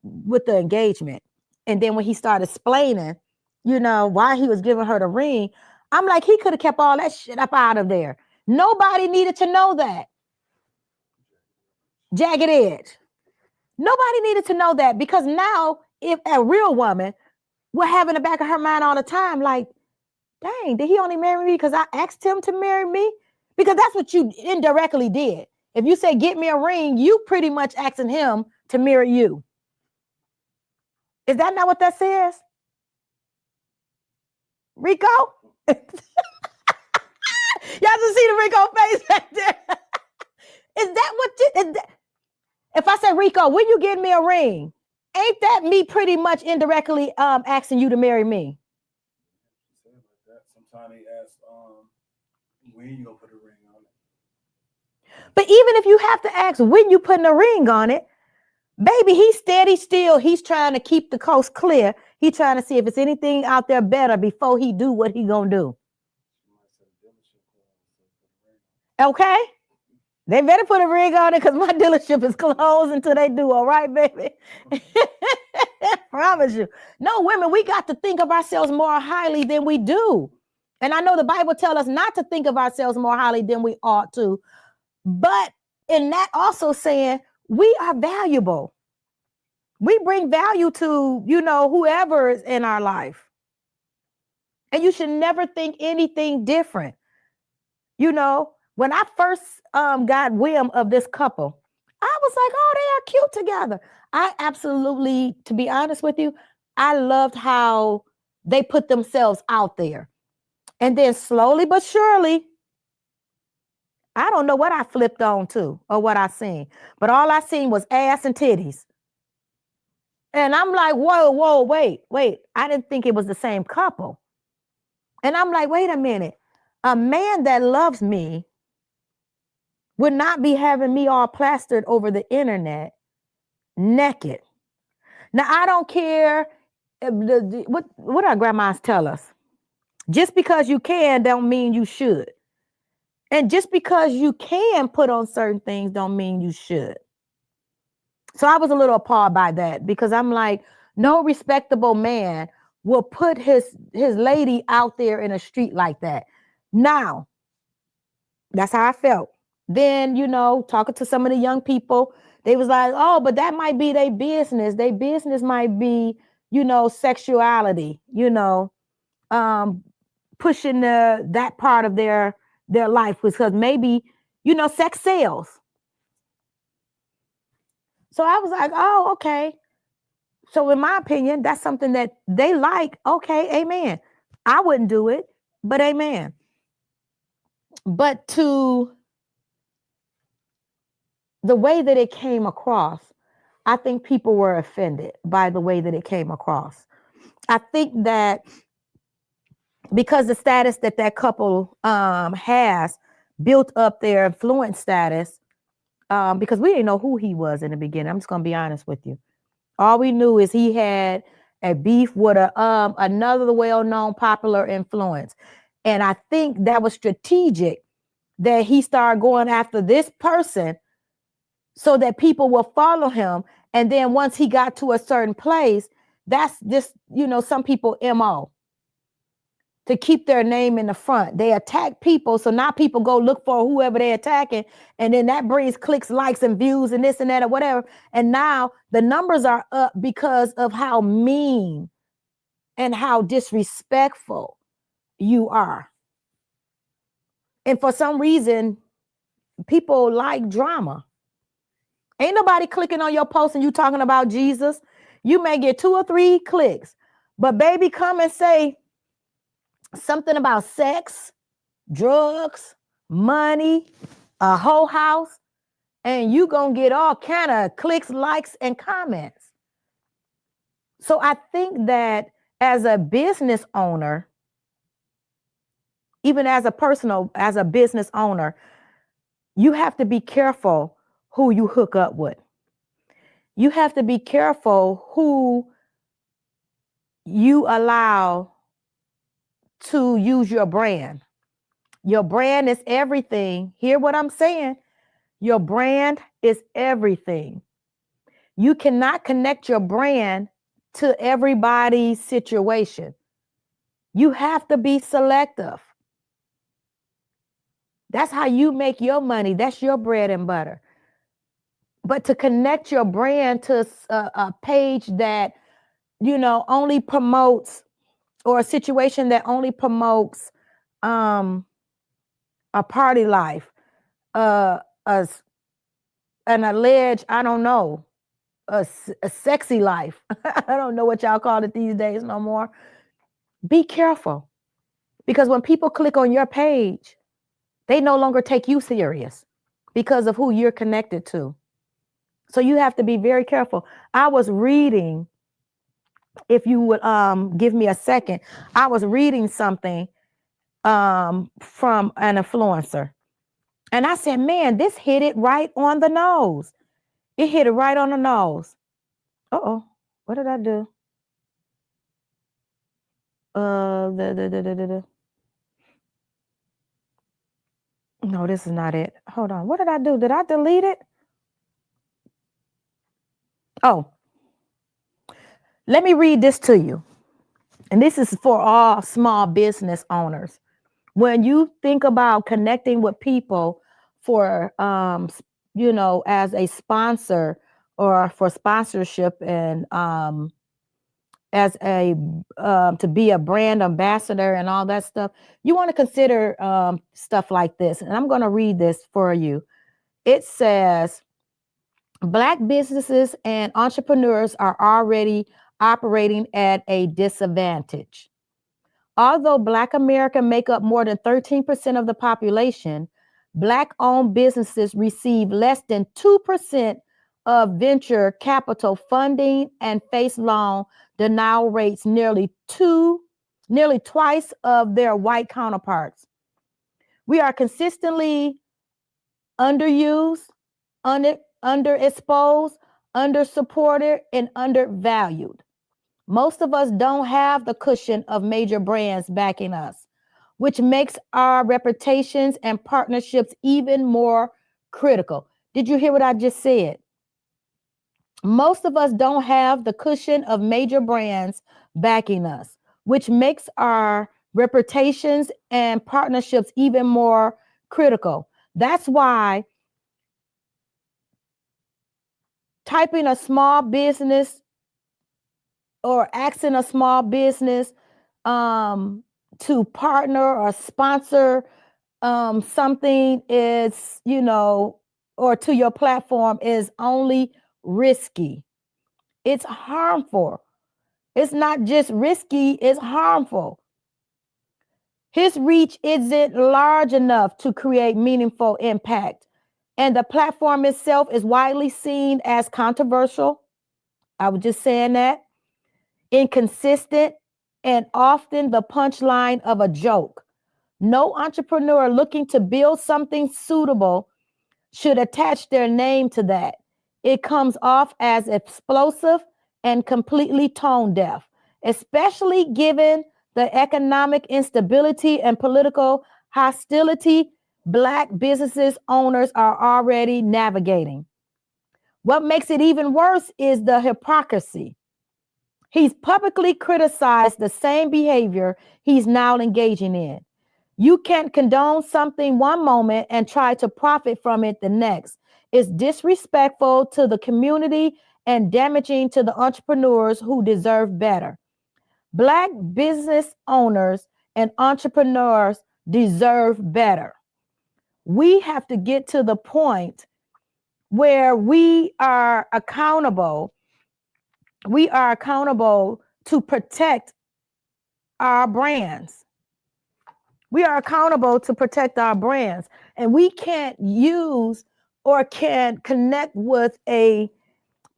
with the engagement. And then when he started explaining, why he was giving her the ring, I'm like, he could have kept all that shit up out of there. Nobody needed to know that. Jagged edge. Nobody needed to know that, because now if a real woman will have in the back of her mind all the time, like, dang, did he only marry me because I asked him to marry me? Because that's what you indirectly did. If you say, get me a ring, you pretty much asking him to marry you. Is that not what that says? Rico? Y'all just see the Rico face back there. Is that what if I say, Rico, when you get me a ring, ain't that me pretty much indirectly asking you to marry me? Sometimes they ask, when you gonna put a ring on it? But even if you have to ask when you putting a ring on it, baby, he's steady still. He's trying to keep the coast clear. He's trying to see if it's anything out there better before he do what he gonna do. Okay? They better put a ring on it, because my dealership is closed until they do. All right, baby? Promise you. No, women, we got to think of ourselves more highly than we do. And I know the Bible tells us not to think of ourselves more highly than we ought to. But in that also saying, we are valuable. We bring value to, whoever is in our life. And you should never think anything different. When I first got whim of this couple, I was like, oh, they are cute together. I absolutely, to be honest with you, I loved how they put themselves out there. And then slowly but surely, I don't know what I flipped on to or what I seen, but all I seen was ass and titties. And I'm like, whoa, wait. I didn't think it was the same couple. And I'm like, wait a minute. A man that loves me would not be having me all plastered over the internet naked. Now, I don't care. What our grandmas tell us. Just because you can don't mean you should. And just because you can put on certain things don't mean you should. So I was a little appalled by that, because I'm like, no respectable man will put his lady out there in a street like that. Now, that's how I felt. Then, talking to some of the young people, they was like, oh, but that might be their business. Their business might be, sexuality, pushing that part of their life, because maybe, sex sells. So I was like, oh, okay. So in my opinion, that's something that they like. Okay, amen. I wouldn't do it, but amen. But to the way that it came across, I think people were offended by the way that it came across. I think that because the status that couple has built up their influence status, because we didn't know who he was in the beginning. I'm just going to be honest with you. All we knew is he had a beef with another well-known popular influence. And I think that was strategic, that he started going after this person so that people will follow him. And then once he got to a certain place, that's just, some people MO, to keep their name in the front. They attack people, so now people go look for whoever they're attacking, and then that brings clicks, likes, and views, and this and that or whatever. And now the numbers are up because of how mean and how disrespectful you are. And for some reason, people like drama. Ain't nobody clicking on your post and you talking about Jesus. You may get 2 or 3 clicks, but baby, come and say something about sex, drugs, money, a whole house, and you gonna get all kind of clicks, likes, and comments. So I think that as a business owner, even as a business owner, you have to be careful who you hook up with. You have to be careful who you allow to use your brand. Your brand is everything. Hear what I'm saying? Your brand is everything. You cannot connect your brand to everybody's situation. You have to be selective. That's how you make your money. That's your bread and butter. But to connect your brand to a page that, only promotes, or a situation that only promotes um, a party life, uh, a, an alleged, I don't know, a sexy life. I don't know what y'all call it these days no more. Be careful, because when people click on your page, they no longer take you serious because of who you're connected to. So you have to be very careful. I was reading, if you would give me a second, I was reading something from an influencer. And I said, man, this hit it right on the nose. It hit it right on the nose. Uh-oh, what did I do? No, this is not it. Hold on. What did I do? Did I delete it? Oh, let me read this to you. And this is for all small business owners. When you think about connecting with people for, as a sponsor, or for sponsorship, and as a to be a brand ambassador and all that stuff, you want to consider stuff like this. And I'm going to read this for you. It says, Black businesses and entrepreneurs are already operating at a disadvantage. Although Black America make up more than 13% of the population, Black-owned businesses receive less than 2% of venture capital funding and face loan denial rates, nearly twice of their white counterparts. We are consistently underused, underexposed, undersupported, and undervalued. Most of us don't have the cushion of major brands backing us, which makes our reputations and partnerships even more critical. Did you hear what I just said? Most of us don't have the cushion of major brands backing us, which makes our reputations and partnerships even more critical. That's why typing a small business or asking a small business to partner or sponsor something is, or to your platform, is only risky. It's harmful. It's not just risky, it's harmful. His reach isn't large enough to create meaningful impact, and the platform itself is widely seen as controversial. I was just saying that. Inconsistent, and often the punchline of a joke. No entrepreneur looking to build something suitable should attach their name to that. It comes off as explosive and completely tone deaf, especially given the economic instability and political hostility Black businesses owners are already navigating. What makes it even worse is the hypocrisy. He's publicly criticized the same behavior he's now engaging in. You can't condone something one moment and try to profit from it the next. It's disrespectful to the community and damaging to the entrepreneurs who deserve better. Black business owners and entrepreneurs deserve better. We have to get to the point where we are accountable. We are accountable to protect our brands. We are accountable to protect our brands, and we can't use or can't connect with a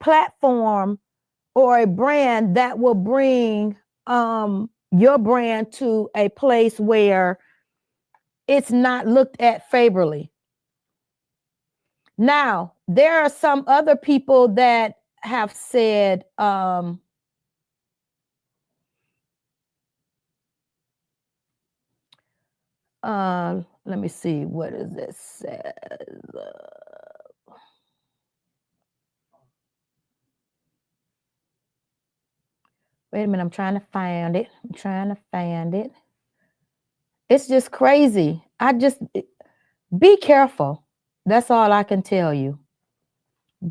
platform or a brand that will bring your brand to a place where it's not looked at favorably. Now, there are some other people that have said, let me see, what does this say? Wait a minute, I'm trying to find it. It's just crazy. Be careful. That's all I can tell you.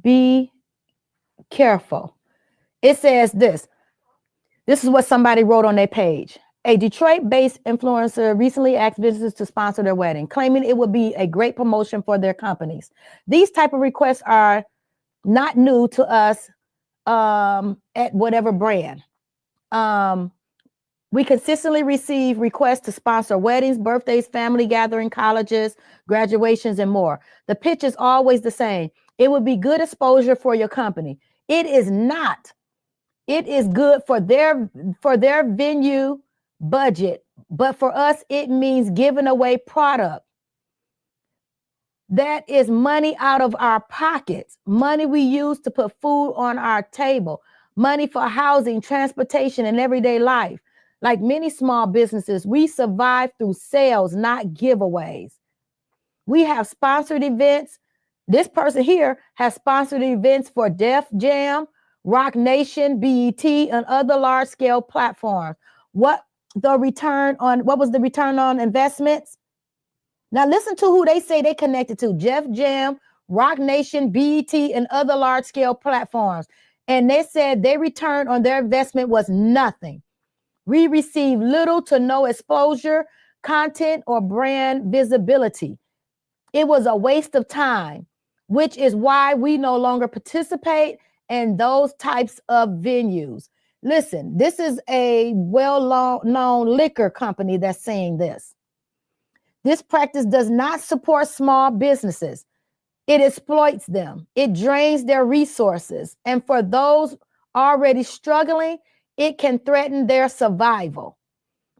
Be careful. It says this. This is what somebody wrote on their page. A Detroit-based influencer recently asked businesses to sponsor their wedding, claiming it would be a great promotion for their companies. These type of requests are not new to us at whatever brand. We consistently receive requests to sponsor weddings, birthdays, family gathering, colleges, graduations, and more. The pitch is always the same. It would be good exposure for your company. It is not. It is good for their venue budget, but for us, it means giving away product. That is money out of our pockets, money we use to put food on our table, money for housing, transportation, and everyday life. Like many small businesses, we survive through sales, not giveaways. We have sponsored events. This person here has sponsored events for Def Jam, Rock Nation, BET, and other large-scale platforms. What was the return on investments? Now listen to who they say they connected to: Def Jam, Rock Nation, BET, and other large-scale platforms. And they said their return on their investment was nothing. We received little to no exposure, content, or brand visibility. It was a waste of time, which is why we no longer participate in those types of venues. Listen, this is a well-known liquor company that's saying this. This practice does not support small businesses. It exploits them. It drains their resources. And for those already struggling, it can threaten their survival.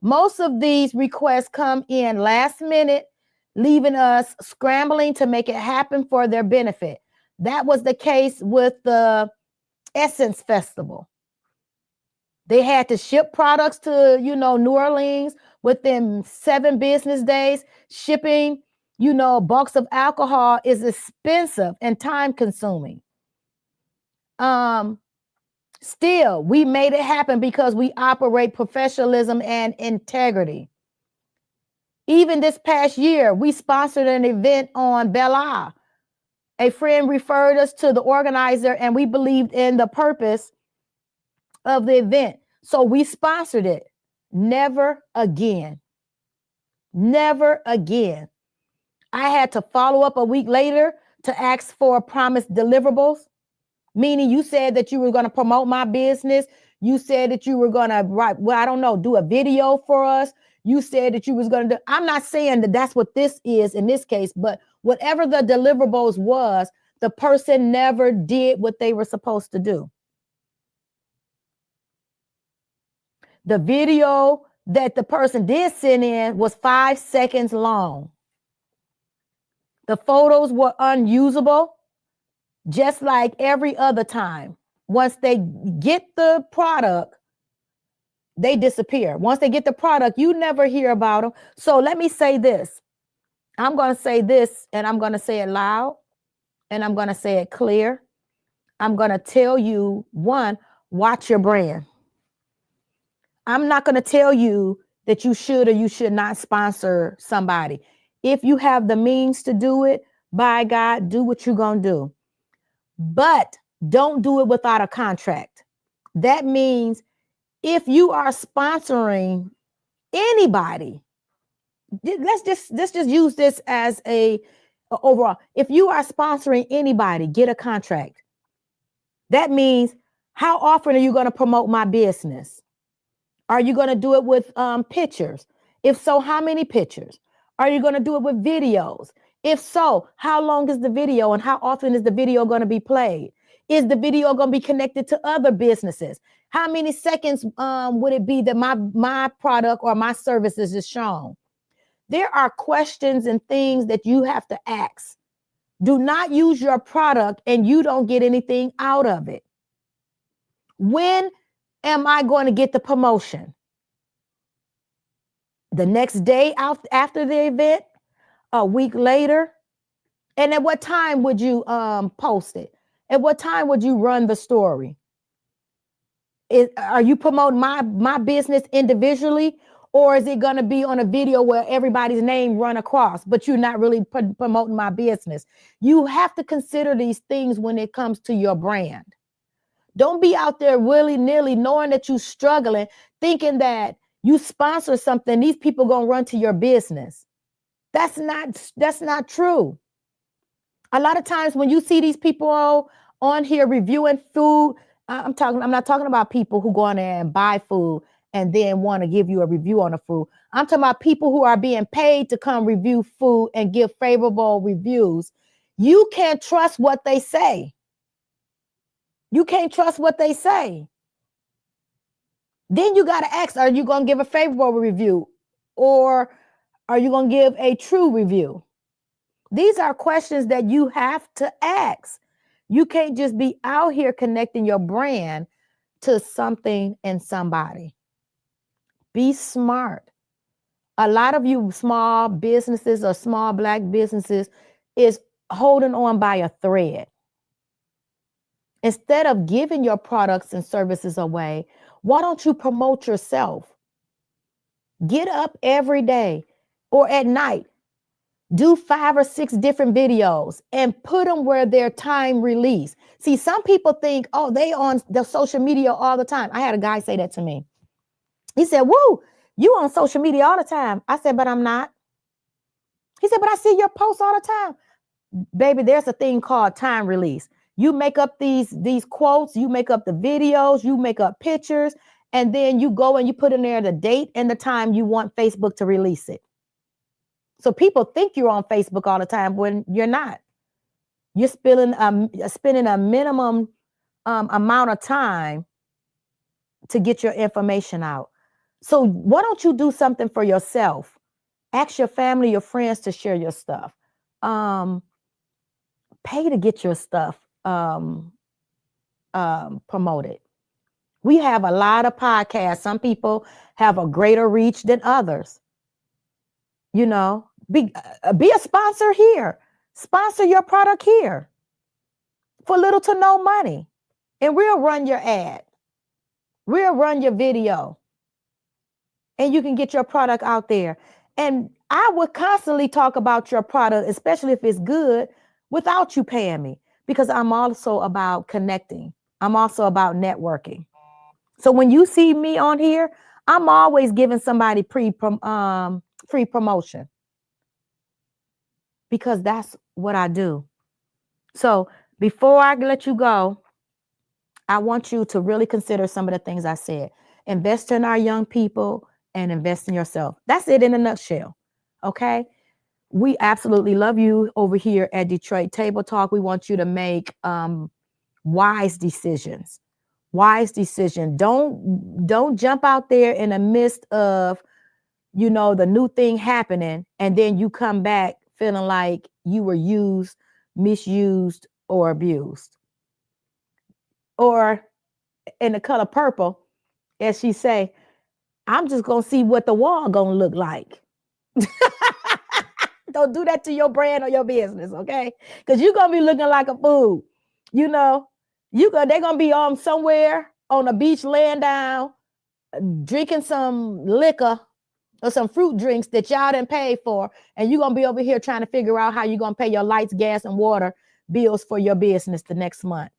Most of these requests come in last minute, leaving us scrambling to make it happen for their benefit. That was the case with the Essence Festival. They had to ship products to, New Orleans within 7 business days. Shipping, bulks of alcohol is expensive and time consuming. Still, we made it happen because we operate professionalism and integrity. Even this past year, we sponsored an event on Bella. A friend referred us to the organizer, and we believed in the purpose of the event. So we sponsored it. Never again. Never again. I had to follow up a week later to ask for promised deliverables. Meaning you said that you were going to promote my business. You said that you were going to do a video for us. You said that you was going to do. I'm not saying that that's what this is in this case, but whatever the deliverables was, the person never did what they were supposed to do. The video that the person did send in was 5 seconds long. The photos were unusable. Just like every other time, once they get the product, they disappear. Once they get the product, you never hear about them. So let me say this. I'm going to say this, and I'm going to say it loud, and I'm going to say it clear. I'm going to tell you, one, watch your brand. I'm not going to tell you that you should or you should not sponsor somebody. If you have the means to do it, by God, do what you're going to do. But don't do it without a contract. That means if you are sponsoring anybody, let's just use this as a overall. If you are sponsoring anybody, get a contract. That means, how often are you going to promote my business? Are you going to do it with pictures? If so, how many pictures? Are you going to do it with videos? If so, how long is the video and how often is the video going to be played? Is the video going to be connected to other businesses? How many seconds would it be that my product or my services is shown? There are questions and things that you have to ask. Do not use your product and you don't get anything out of it. When am I going to get the promotion? The next day after the event? A week later? And at what time would you post it? At what time would you run the story? Are you promoting my business individually, Or is it going to be on a video where everybody's name run across, but you're not really promoting my business? You have to consider these things when it comes to your brand. Don't be out there willy-nilly knowing that you're struggling, thinking that you sponsor something, these people going to run to your business. That's not true. A lot of times when you see these people on here reviewing food, I'm not talking about people who go on there and buy food and then want to give you a review on the food. I'm talking about people who are being paid to come review food and give favorable reviews. You can't trust what they say. You can't trust what they say. Then you got to ask, are you going to give a favorable review or are you going to give a true review? These are questions that you have to ask. You can't just be out here connecting your brand to something and somebody. Be smart. A lot of you small businesses or small Black businesses is holding on by a thread. Instead of giving your products and services away, why don't you promote yourself? Get up every day or at night. Do 5 or 6 different videos and put them where they're time release. See, some people think, oh, they on the social media all the time. I had a guy say that to me. He said, woo, you on social media all the time. I said, but I'm not. He said, but I see your posts all the time. Baby, there's a thing called time release. You make up these quotes, you make up the videos, you make up pictures, and then you go and you put in there the date and the time you want Facebook to release it. So people think you're on Facebook all the time when you're not. You're spending a minimum amount of time to get your information out. So why don't you do something for yourself? Ask your family, your friends to share your stuff. Pay to get your stuff promoted. We have a lot of podcasts. Some people have a greater reach than others. You know, be a sponsor here. Sponsor your product here for little to no money. And we'll run your ad. We'll run your video. And you can get your product out there. And I would constantly talk about your product, especially if it's good, without you paying me, because I'm also about connecting. I'm also about networking. So when you see me on here, I'm always giving somebody free promotion, because that's what I do. So before I let you go, I want you to really consider some of the things I said. Invest in our young people and invest in yourself. That's it in a nutshell. Okay. We absolutely love you over here at Detroit Table Talk. We want you to make wise decisions. Wise decision. Don't jump out there in the midst of, you know, the new thing happening, and then you come back feeling like you were used, misused, or abused. Or in the color purple, as she say, I'm just gonna see what the wall gonna look like. Don't do that to your brand or your business, okay? Because you're gonna be looking like a fool. You know, they're gonna be somewhere on a beach laying down, drinking some liquor or some fruit drinks that y'all didn't pay for, and you're gonna be over here trying to figure out how you're gonna pay your lights, gas, and water bills for your business the next month.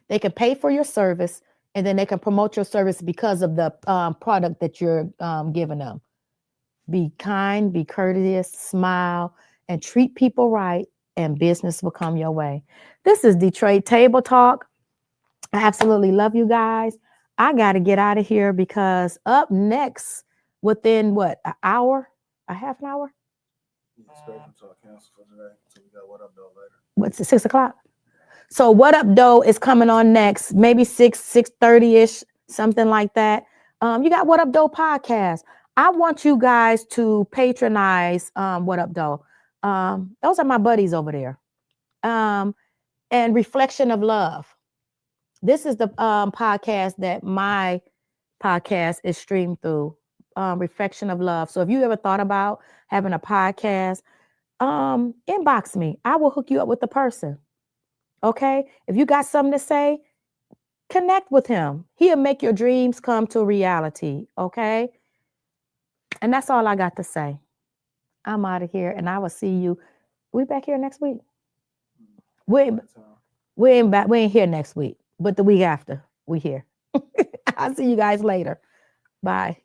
They can pay for your service, and then they can promote your service because of the product that you're giving them. Be kind, be courteous, smile, and treat people right, and business will come your way. This is Detroit Table Talk. I absolutely love you guys. I got to get out of here, because up next, within what, an hour, a half an hour? Spectrum Talk canceled for today, so we got What Up Though later. What's it, 6 o'clock? So What Up Though is coming on next, maybe 6:30ish, something like that. You got What Up Though podcast. I want you guys to patronize What Up Though. Those are my buddies over there. And Reflection of Love. This is the podcast that my podcast is streamed through. Reflection of Love. So if you ever thought about having a podcast, inbox me. I will hook you up with the person. Okay. If you got something to say, Connect with him. He'll make your dreams come to reality. Okay. And that's all I got to say. I'm out of here, and I will see you. We back here next week. We That's all. we ain't back. We ain't here next week, but the week after we here. I'll see you guys later. Bye.